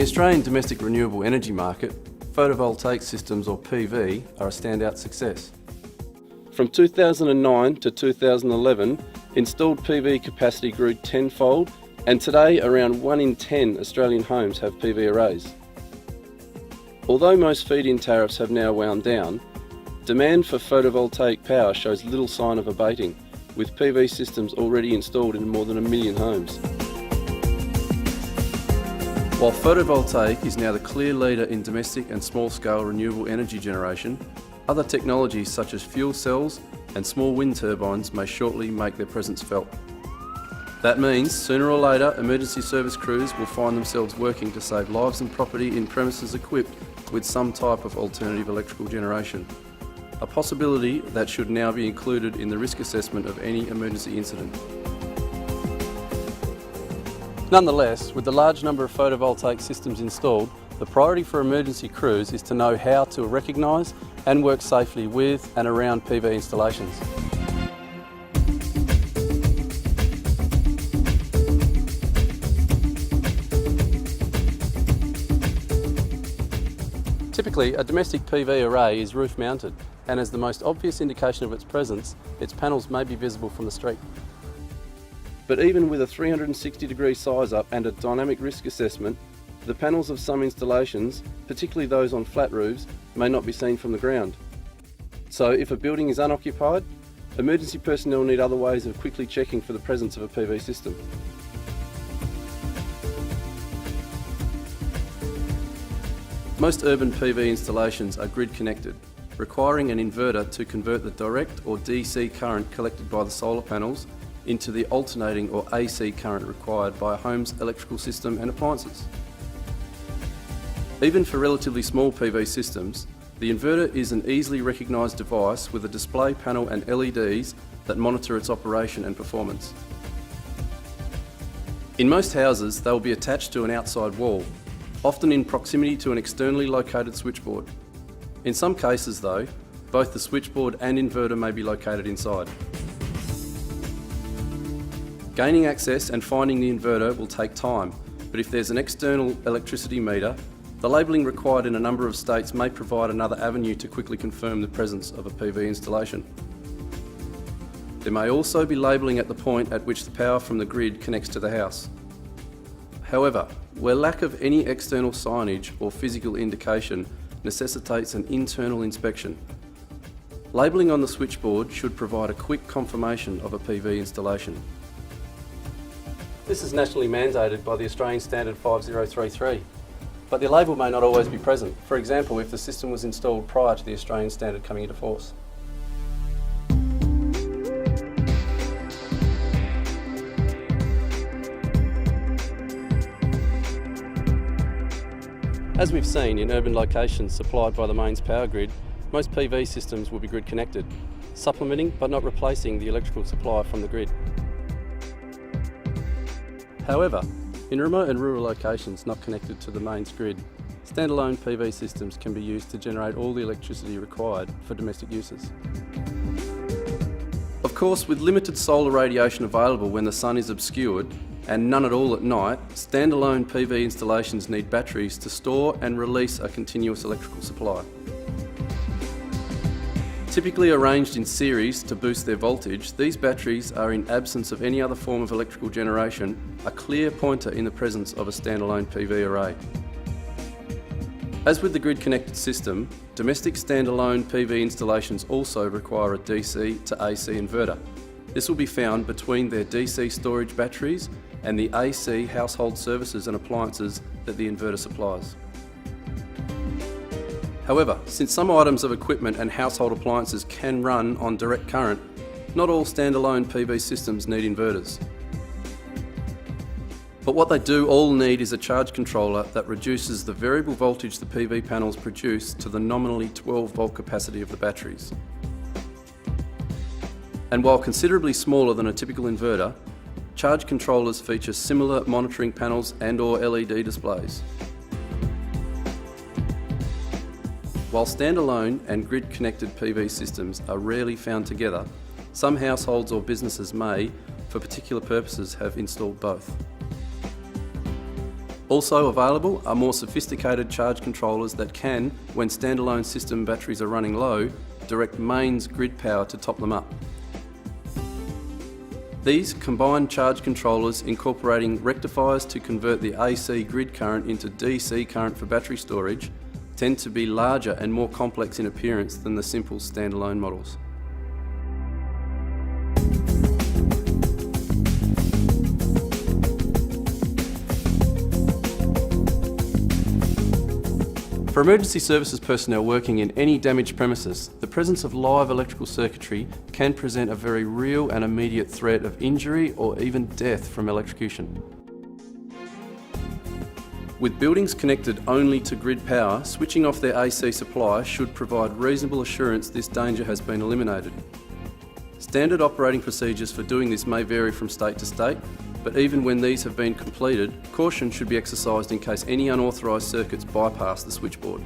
Australian domestic renewable energy market, photovoltaic systems or PV are a standout success. From 2009 to 2011, installed PV capacity grew tenfold, and today around 1 in 10 Australian homes have PV arrays. Although most feed-in tariffs have now wound down, demand for photovoltaic power shows little sign of abating, with PV systems already installed in more than 1 million homes. While photovoltaic is now the clear leader in domestic and small-scale renewable energy generation, other technologies such as fuel cells and small wind turbines may shortly make their presence felt. That means sooner or later emergency service crews will find themselves working to save lives and property in premises equipped with some type of alternative electrical generation. A possibility that should now be included in the risk assessment of any emergency incident. Nonetheless, with the large number of photovoltaic systems installed, the priority for emergency crews is to know how to recognise and work safely with and around PV installations. Typically, a domestic PV array is roof mounted, and as the most obvious indication of its presence, its panels may be visible from the street. But even with a 360-degree size up and a dynamic risk assessment, the panels of some installations, particularly those on flat roofs, may not be seen from the ground. So if a building is unoccupied, emergency personnel need other ways of quickly checking for the presence of a PV system. Most urban PV installations are grid connected, requiring an inverter to convert the direct or DC current collected by the solar panels into the alternating or AC current required by a home's electrical system and appliances. Even for relatively small PV systems, the inverter is an easily recognised device with a display panel and LEDs that monitor its operation and performance. In most houses, they will be attached to an outside wall, often in proximity to an externally located switchboard. In some cases though, both the switchboard and inverter may be located inside. Gaining access and finding the inverter will take time, but if there's an external electricity meter, the labelling required in a number of states may provide another avenue to quickly confirm the presence of a PV installation. There may also be labelling at the point at which the power from the grid connects to the house. However, where lack of any external signage or physical indication necessitates an internal inspection, labelling on the switchboard should provide a quick confirmation of a PV installation. This is nationally mandated by the Australian Standard 5033, but the label may not always be present, for example if the system was installed prior to the Australian standard coming into force. As we've seen in urban locations supplied by the mains power grid, most PV systems will be grid connected, supplementing but not replacing the electrical supply from the grid. However, in remote and rural locations not connected to the mains grid, standalone PV systems can be used to generate all the electricity required for domestic uses. Of course, with limited solar radiation available when the sun is obscured, and none at all at night, standalone PV installations need batteries to store and release a continuous electrical supply. Typically arranged in series to boost their voltage, these batteries are, in absence of any other form of electrical generation, a clear pointer in the presence of a standalone PV array. As with the grid-connected system, domestic standalone PV installations also require a DC to AC inverter. This will be found between their DC storage batteries and the AC household services and appliances that the inverter supplies. However, since some items of equipment and household appliances can run on direct current, not all standalone PV systems need inverters. But what they do all need is a charge controller that reduces the variable voltage the PV panels produce to the nominally 12 volt capacity of the batteries. And while considerably smaller than a typical inverter, charge controllers feature similar monitoring panels and/or LED displays. While standalone and grid-connected PV systems are rarely found together, some households or businesses may, for particular purposes, have installed both. Also available are more sophisticated charge controllers that can, when standalone system batteries are running low, direct mains grid power to top them up. These combined charge controllers incorporating rectifiers to convert the AC grid current into DC current for battery storage tend to be larger and more complex in appearance than the simple standalone models. For emergency services personnel working in any damaged premises, the presence of live electrical circuitry can present a very real and immediate threat of injury or even death from electrocution. With buildings connected only to grid power, switching off their AC supply should provide reasonable assurance this danger has been eliminated. Standard operating procedures for doing this may vary from state to state, but even when these have been completed, caution should be exercised in case any unauthorised circuits bypass the switchboard.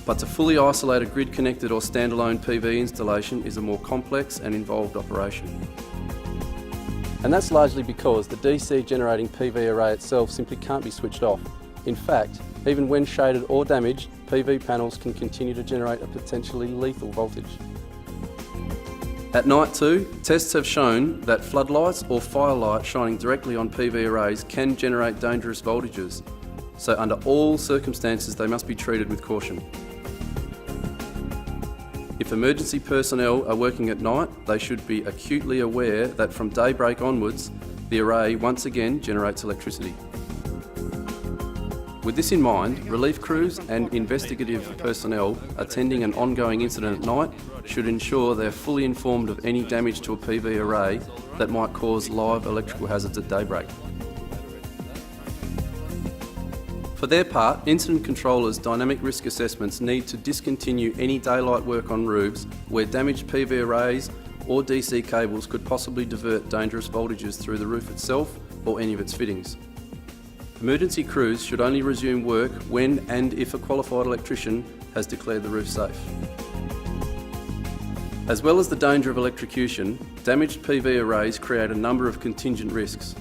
But to fully isolate a grid-connected or standalone PV installation is a more complex and involved operation. And that's largely because the DC generating PV array itself simply can't be switched off. In fact, even when shaded or damaged, PV panels can continue to generate a potentially lethal voltage. At night too, tests have shown that floodlights or firelight shining directly on PV arrays can generate dangerous voltages, so under all circumstances they must be treated with caution. If emergency personnel are working at night, they should be acutely aware that from daybreak onwards, the array once again generates electricity. With this in mind, relief crews and investigative personnel attending an ongoing incident at night should ensure they're fully informed of any damage to a PV array that might cause live electrical hazards at daybreak. For their part, incident controllers' dynamic risk assessments need to discontinue any daylight work on roofs where damaged PV arrays or DC cables could possibly divert dangerous voltages through the roof itself or any of its fittings. Emergency crews should only resume work when and if a qualified electrician has declared the roof safe. As well as the danger of electrocution, damaged PV arrays create a number of contingent risks.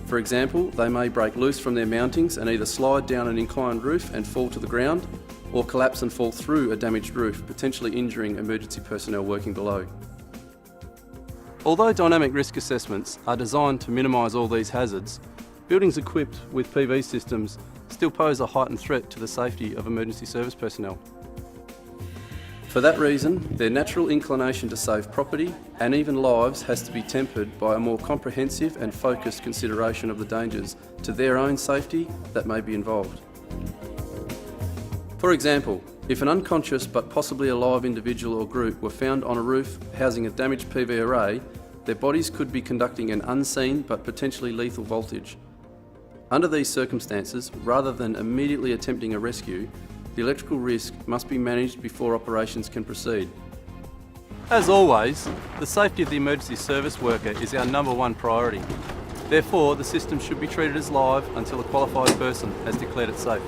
For example, they may break loose from their mountings and either slide down an inclined roof and fall to the ground, or collapse and fall through a damaged roof, potentially injuring emergency personnel working below. Although dynamic risk assessments are designed to minimise all these hazards, buildings equipped with PV systems still pose a heightened threat to the safety of emergency service personnel. For that reason, their natural inclination to save property and even lives has to be tempered by a more comprehensive and focused consideration of the dangers to their own safety that may be involved. For example, if an unconscious but possibly alive individual or group were found on a roof housing a damaged PV array, their bodies could be conducting an unseen but potentially lethal voltage. Under these circumstances, rather than immediately attempting a rescue, the electrical risk must be managed before operations can proceed. As always, the safety of the emergency service worker is our #1 priority. Therefore, the system should be treated as live until a qualified person has declared it safe.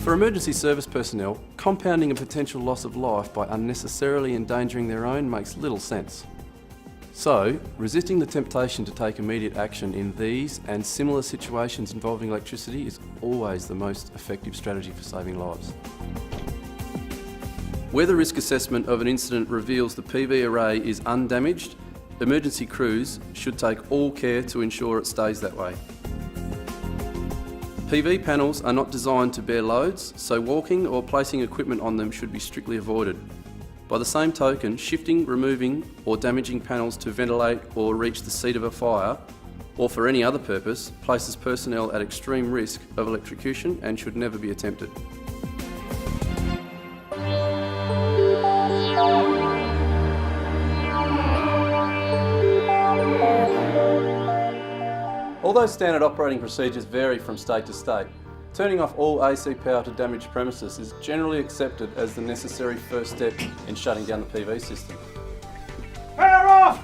For emergency service personnel, compounding a potential loss of life by unnecessarily endangering their own makes little sense. So, resisting the temptation to take immediate action in these and similar situations involving electricity is always the most effective strategy for saving lives. Where the risk assessment of an incident reveals the PV array is undamaged, emergency crews should take all care to ensure it stays that way. PV panels are not designed to bear loads, so walking or placing equipment on them should be strictly avoided. By the same token, shifting, removing or damaging panels to ventilate or reach the seat of a fire, or for any other purpose, places personnel at extreme risk of electrocution and should never be attempted. Although standard operating procedures vary from state to state, turning off all AC power to damaged premises is generally accepted as the necessary first step in shutting down the PV system. Power off!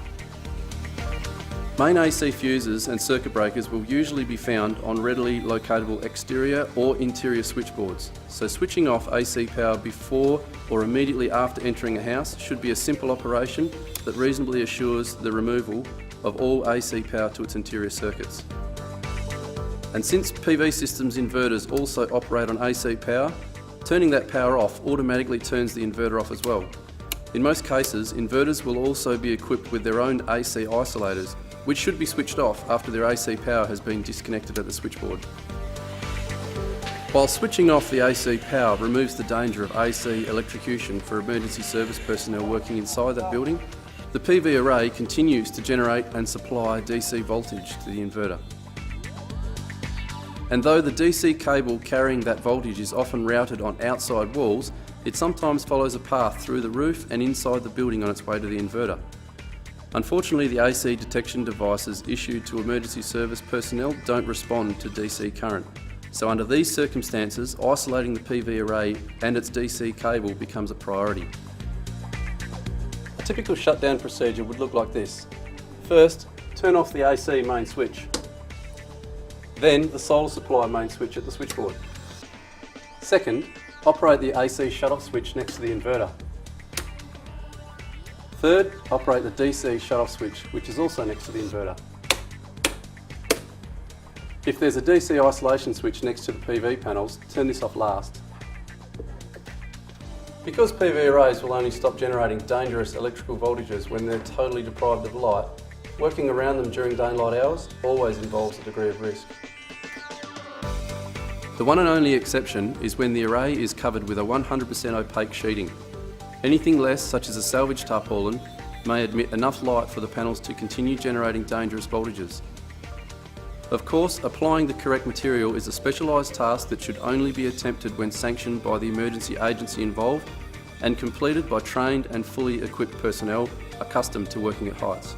Main AC fuses and circuit breakers will usually be found on readily locatable exterior or interior switchboards, so switching off AC power before or immediately after entering a house should be a simple operation that reasonably assures the removal of all AC power to its interior circuits. And since PV systems inverters also operate on AC power, turning that power off automatically turns the inverter off as well. In most cases, inverters will also be equipped with their own AC isolators, which should be switched off after their AC power has been disconnected at the switchboard. While switching off the AC power removes the danger of AC electrocution for emergency service personnel working inside that building, the PV array continues to generate and supply DC voltage to the inverter. And though the DC cable carrying that voltage is often routed on outside walls, it sometimes follows a path through the roof and inside the building on its way to the inverter. Unfortunately, the AC detection devices issued to emergency service personnel don't respond to DC current. So under these circumstances, isolating the PV array and its DC cable becomes a priority. A typical shutdown procedure would look like this. First, turn off the AC main switch. Then the solar supply main switch at the switchboard. Second, operate the AC shut-off switch next to the inverter. Third, operate the DC shut-off switch, which is also next to the inverter. If there's a DC isolation switch next to the PV panels, turn this off last. Because PV arrays will only stop generating dangerous electrical voltages when they're totally deprived of light, working around them during daylight hours always involves a degree of risk. The one and only exception is when the array is covered with a 100% opaque sheeting. Anything less, such as a salvage tarpaulin, may admit enough light for the panels to continue generating dangerous voltages. Of course, applying the correct material is a specialised task that should only be attempted when sanctioned by the emergency agency involved and completed by trained and fully equipped personnel accustomed to working at heights.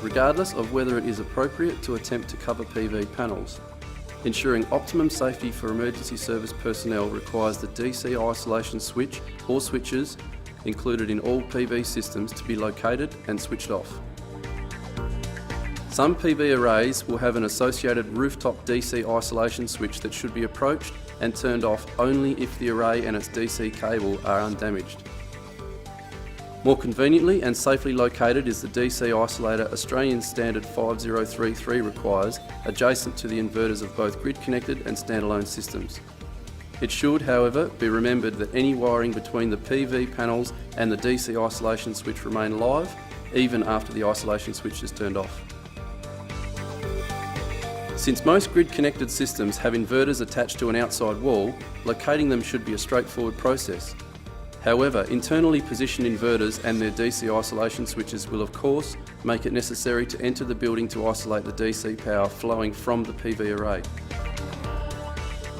Regardless of whether it is appropriate to attempt to cover PV panels, ensuring optimum safety for emergency service personnel requires the DC isolation switch or switches included in all PV systems to be located and switched off. Some PV arrays will have an associated rooftop DC isolation switch that should be approached and turned off only if the array and its DC cable are undamaged. More conveniently and safely located is the DC isolator Australian Standard 5033 requires, adjacent to the inverters of both grid-connected and standalone systems. It should, however, be remembered that any wiring between the PV panels and the DC isolation switch remain live, even after the isolation switch is turned off. Since most grid-connected systems have inverters attached to an outside wall, locating them should be a straightforward process. However, internally positioned inverters and their DC isolation switches will of course make it necessary to enter the building to isolate the DC power flowing from the PV array.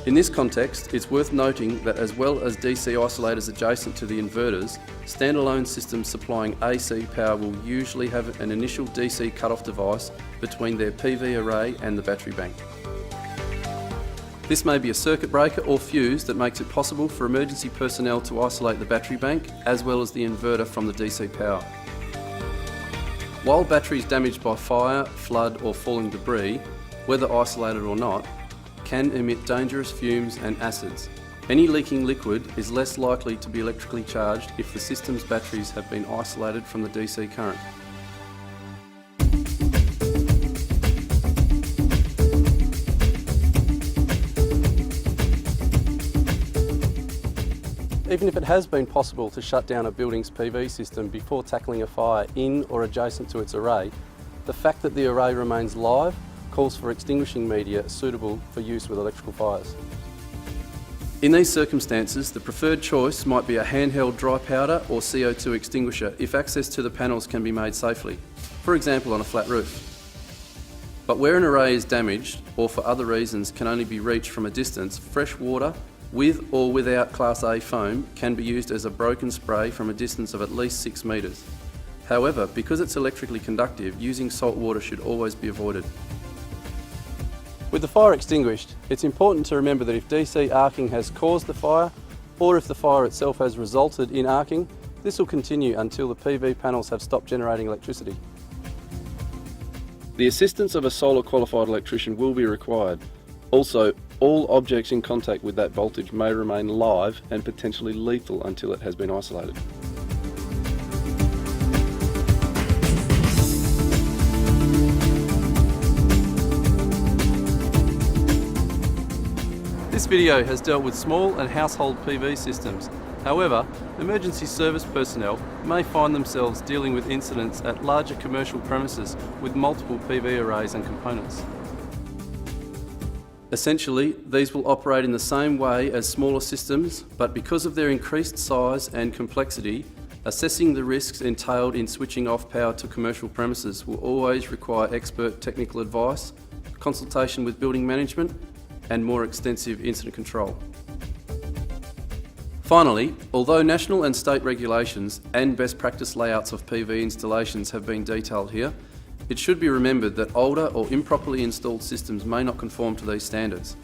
In this context, it's worth noting that as well as DC isolators adjacent to the inverters, standalone systems supplying AC power will usually have an initial DC cut-off device between their PV array and the battery bank. This may be a circuit breaker or fuse that makes it possible for emergency personnel to isolate the battery bank as well as the inverter from the DC power. While batteries damaged by fire, flood or falling debris, whether isolated or not, can emit dangerous fumes and acids. Any leaking liquid is less likely to be electrically charged if the system's batteries have been isolated from the DC current. Even if it has been possible to shut down a building's PV system before tackling a fire in or adjacent to its array, the fact that the array remains live calls for extinguishing media suitable for use with electrical fires. In these circumstances, the preferred choice might be a handheld dry powder or CO2 extinguisher if access to the panels can be made safely, for example on a flat roof. But where an array is damaged or for other reasons can only be reached from a distance, fresh water with or without Class A foam can be used as a broken spray from a distance of at least 6 metres. However, because it's electrically conductive, using salt water should always be avoided. With the fire extinguished, it's important to remember that if DC arcing has caused the fire, or if the fire itself has resulted in arcing, this will continue until the PV panels have stopped generating electricity. The assistance of a solar qualified electrician will be required. Also, all objects in contact with that voltage may remain live and potentially lethal until it has been isolated. This video has dealt with small and household PV systems. However, emergency service personnel may find themselves dealing with incidents at larger commercial premises with multiple PV arrays and components. Essentially, these will operate in the same way as smaller systems, but because of their increased size and complexity, assessing the risks entailed in switching off power to commercial premises will always require expert technical advice, consultation with building management, and more extensive incident control. Finally, although national and state regulations and best practice layouts of PV installations have been detailed here, it should be remembered that older or improperly installed systems may not conform to these standards.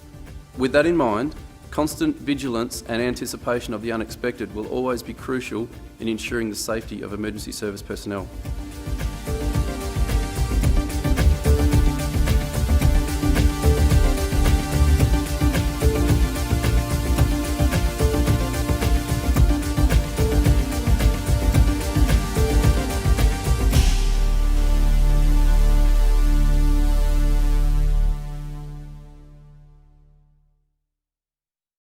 With that in mind, constant vigilance and anticipation of the unexpected will always be crucial in ensuring the safety of emergency service personnel.